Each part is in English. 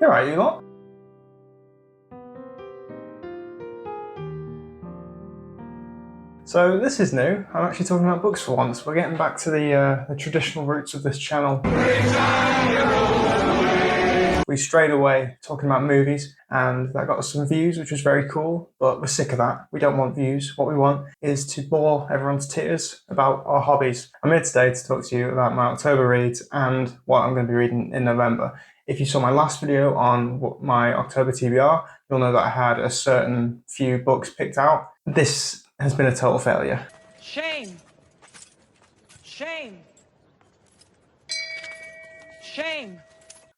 You're right, you lot. So this is new. I'm actually talking about books for once. We're getting back to the traditional roots of this channel. We strayed away talking about movies, and that got us some views, which was very cool, but we're sick of that. We don't want views. What we want is to bore everyone to tears about our hobbies. I'm here today to talk to you about my October reads and what I'm going to be reading in November. If you saw my last video on my October TBR, you'll know that I had a certain few books picked out. This has been a total failure. Shame! Shame! Shame!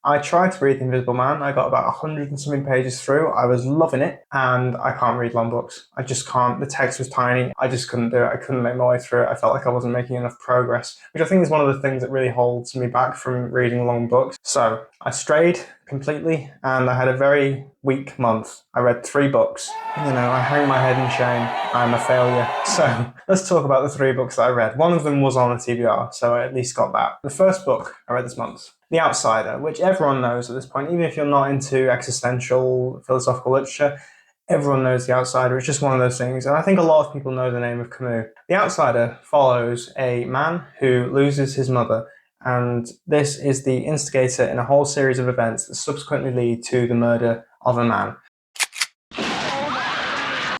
I tried to read The Invisible Man. I got about 100 and something pages through. I was loving it, and I can't read long books. I just can't. The text was tiny. I just couldn't do it. I couldn't make my way through it. I felt like I wasn't making enough progress, which I think is one of the things that really holds me back from reading long books. So I strayed completely, and I had a very weak month. I read 3 books. You know, I hang my head in shame. I'm a failure. So let's talk about the 3 books that I read. One of them was on a TBR, so I at least got that. The first book I read this month, The Outsider, which everyone knows at this point, even if you're not into existential philosophical literature, everyone knows The Outsider. It's just one of those things, and I think a lot of people know the name of Camus. The Outsider follows a man who loses his mother, and this is the instigator in a whole series of events that subsequently lead to the murder of a man.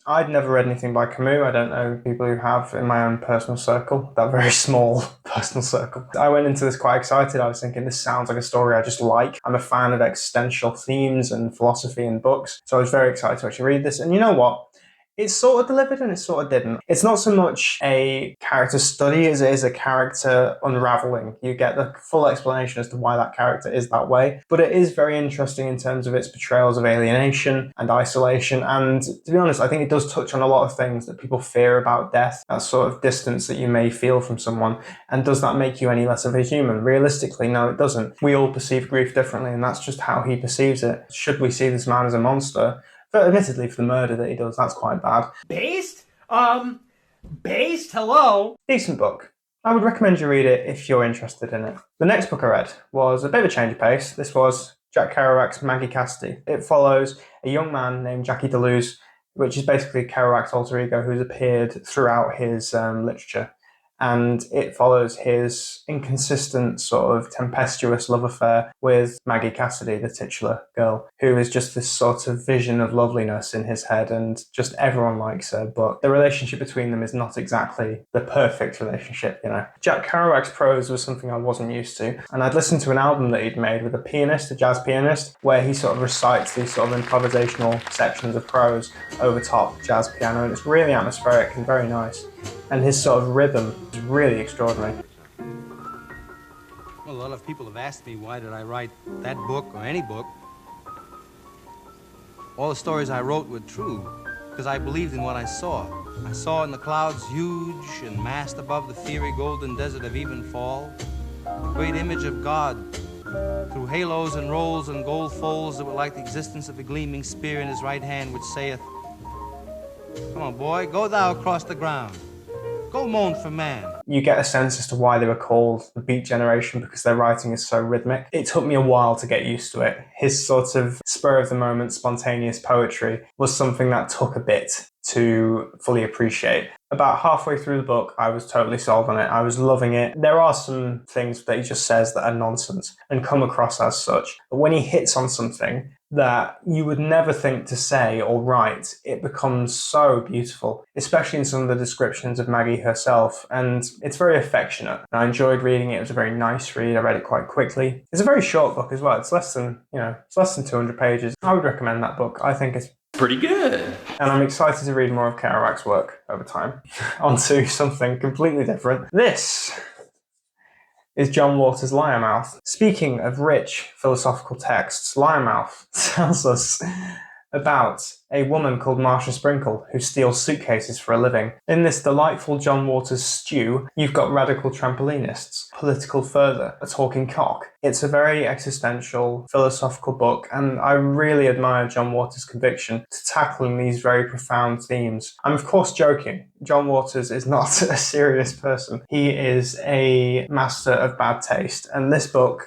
I'd never read anything by Camus. I don't know people who have in my own personal circle, that very small personal circle. I went into this quite excited. I was thinking, this sounds like a story I just like. I'm a fan of existential themes and philosophy in books, so I was very excited to actually read this. And you know what? It sort of delivered and it sort of didn't. It's not so much a character study as it is a character unraveling. You get the full explanation as to why that character is that way, but it is very interesting in terms of its portrayals of alienation and isolation. And to be honest, I think it does touch on a lot of things that people fear about death, that sort of distance that you may feel from someone. And does that make you any less of a human? Realistically, no, it doesn't. We all perceive grief differently, and that's just how he perceives it. Should we see this man as a monster? But admittedly, for the murder that he does, that's quite bad. Based? Based? Hello? Decent book. I would recommend you read it if you're interested in it. The next book I read was a bit of a change of pace. This was Jack Kerouac's Maggie Cassidy. It follows a young man named Jackie Deleuze, which is basically Kerouac's alter ego who's appeared throughout his literature. And it follows his inconsistent, sort of tempestuous love affair with Maggie Cassidy, the titular girl, who is just this sort of vision of loveliness in his head, and just everyone likes her, but the relationship between them is not exactly the perfect relationship, you know. Jack Kerouac's prose was something I wasn't used to, and I'd listened to an album that he'd made with a pianist, a jazz pianist, where he sort of recites these sort of improvisational sections of prose over top jazz piano, and it's really atmospheric and very nice. And his sort of rhythm is really extraordinary. Well, a lot of people have asked me why did I write that book or any book. All the stories I wrote were true because I believed in what I saw. I saw in the clouds huge and massed above the fiery golden desert of evenfall, the great image of God through halos and rolls and gold folds that were like the existence of a gleaming spear in his right hand, which saith, "Come on, boy, go thou across the ground. Go moan for man." You get a sense as to why they were called the Beat Generation, because their writing is so rhythmic. It took me a while to get used to it. His sort of spur-of-the-moment spontaneous poetry was something that took a bit to fully appreciate. About halfway through the book, I was totally sold on it. I was loving it. There are some things that he just says that are nonsense and come across as such. But when he hits on something that you would never think to say or write, it becomes so beautiful, especially in some of the descriptions of Maggie herself. And it's very affectionate. And I enjoyed reading it. It was a very nice read. I read it quite quickly. It's a very short book as well. It's less than 200 pages. I would recommend that book. I think it's Pretty good. and I'm excited to read more of Kerouac's work over time. Onto something completely different. This is John Waters' Liarmouth. Speaking of rich philosophical texts, Liarmouth tells us about a woman called Marcia Sprinkle who steals suitcases for a living. In this delightful John Waters stew, you've got radical trampolinists, political further, a talking cock. It's a very existential, philosophical book, and I really admire John Waters' conviction to tackling these very profound themes. I'm of course joking. John Waters is not a serious person. He is a master of bad taste, and this book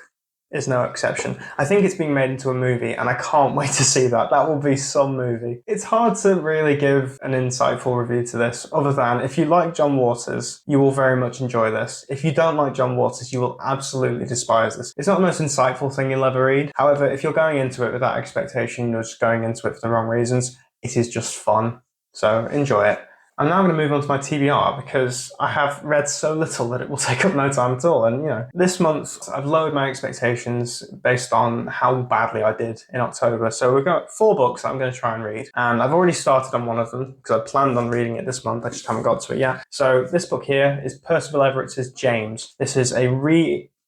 is no exception. I think it's being made into a movie, and I can't wait to see that. That will be some movie. It's hard to really give an insightful review to this, other than if you like John Waters, you will very much enjoy this. If you don't like John Waters, you will absolutely despise this. It's not the most insightful thing you'll ever read. However, if you're going into it with that expectation, you're just going into it for the wrong reasons. It is just fun. So enjoy it. I'm now going to move on to my TBR because I have read so little that it will take up no time at all. And, this month I've lowered my expectations based on how badly I did in October. So we've got 4 books that I'm going to try and read. And I've already started on one of them because I planned on reading it this month. I just haven't got to it yet. So this book here is Percival Everett's James. This is a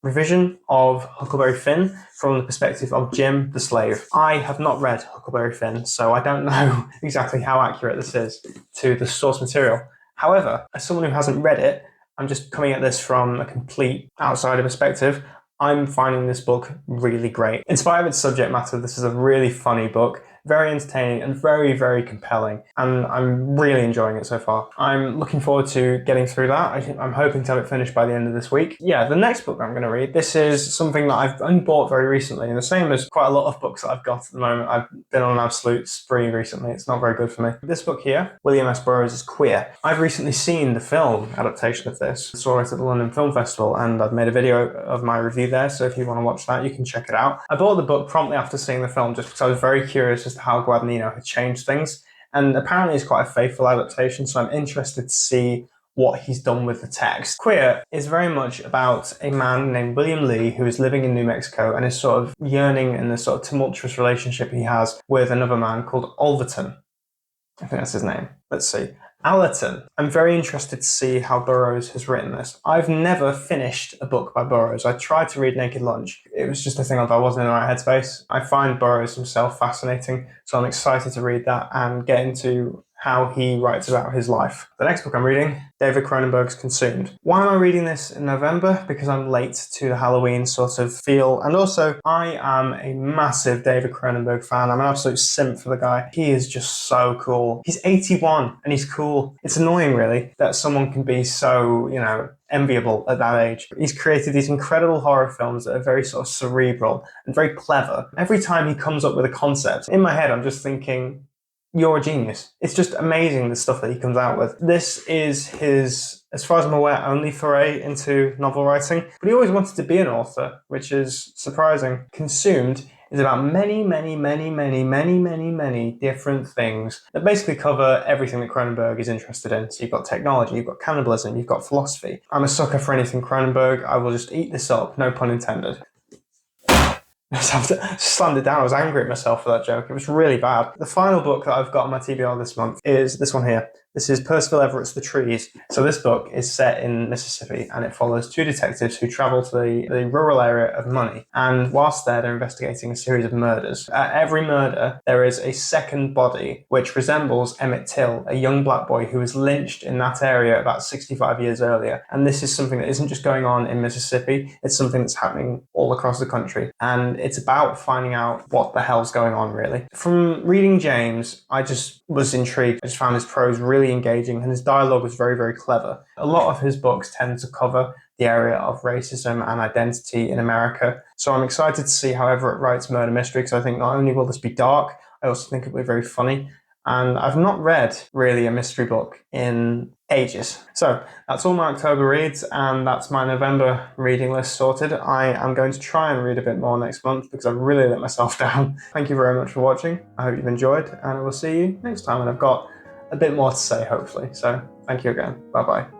revision of Huckleberry Finn from the perspective of Jim the slave. I have not read Huckleberry Finn, so I don't know exactly how accurate this is to the source material. However, as someone who hasn't read it, I'm just coming at this from a complete outsider perspective. I'm finding this book really great. In spite of its subject matter, this is a really funny book, very entertaining and very, very compelling. And I'm really enjoying it so far. I'm looking forward to getting through that. I'm hoping to have it finished by the end of this week. Yeah, the next book I'm going to read, this is something that I've only bought very recently. And the same as quite a lot of books that I've got at the moment. I've been on an absolute spree recently. It's not very good for me. This book here, William S. Burroughs' Queer. I've recently seen the film adaptation of this. I saw it at the London Film Festival and I've made a video of my review there. So if you want to watch that, you can check it out. I bought the book promptly after seeing the film just because I was very curious as to how Guadagnino had changed things. And apparently it's quite a faithful adaptation, so I'm interested to see what he's done with the text. Queer is very much about a man named William Lee who is living in New Mexico and is sort of yearning in the sort of tumultuous relationship he has with another man called Alverton. I think that's his name. Let's see. Allerton. I'm very interested to see how Burroughs has written this. I've never finished a book by Burroughs. I tried to read Naked Lunch. It was just a thing of I wasn't in the right headspace. I find Burroughs himself fascinating, so I'm excited to read that and get into how he writes about his life. The next book I'm reading, David Cronenberg's Consumed. Why am I reading this in November? Because I'm late to the Halloween sort of feel, and also I am a massive David Cronenberg fan. I'm an absolute simp for the guy. He is just so cool. He's 81 and he's cool. It's annoying really that someone can be so, enviable at that age. He's created these incredible horror films that are very sort of cerebral and very clever. Every time he comes up with a concept, in my head I'm just thinking, you're a genius. It's just amazing the stuff that he comes out with. This is his, as far as I'm aware, only foray into novel writing, but he always wanted to be an author, which is surprising. Consumed is about many, many, many, many, many, many, many different things that basically cover everything that Cronenberg is interested in. So you've got technology, you've got cannibalism, you've got philosophy. I'm a sucker for anything Cronenberg. I will just eat this up, no pun intended. I just slammed it down. I was angry at myself for that joke. It was really bad. The final book that I've got on my TBR this month is this one here. This is Percival Everett's The Trees. So this book is set in Mississippi and it follows 2 detectives who travel to the rural area of Money. And whilst there, they're investigating a series of murders. At every murder, there is a second body which resembles Emmett Till, a young black boy who was lynched in that area about 65 years earlier. And this is something that isn't just going on in Mississippi, it's something that's happening all across the country. And it's about finding out what the hell's going on, really. From reading James, I just was intrigued. I just found his prose really engaging and his dialogue was very, very clever. A lot of his books tend to cover the area of racism and identity in America. So I'm excited to see how Everett writes murder mystery because I think not only will this be dark, I also think it will be very funny. And I've not read really a mystery book in ages. So that's all my October reads and that's my November reading list sorted. I am going to try and read a bit more next month because I've really let myself down. Thank you very much for watching. I hope you've enjoyed and I will see you next time and I've got a bit more to say hopefully. So thank you again. Bye bye.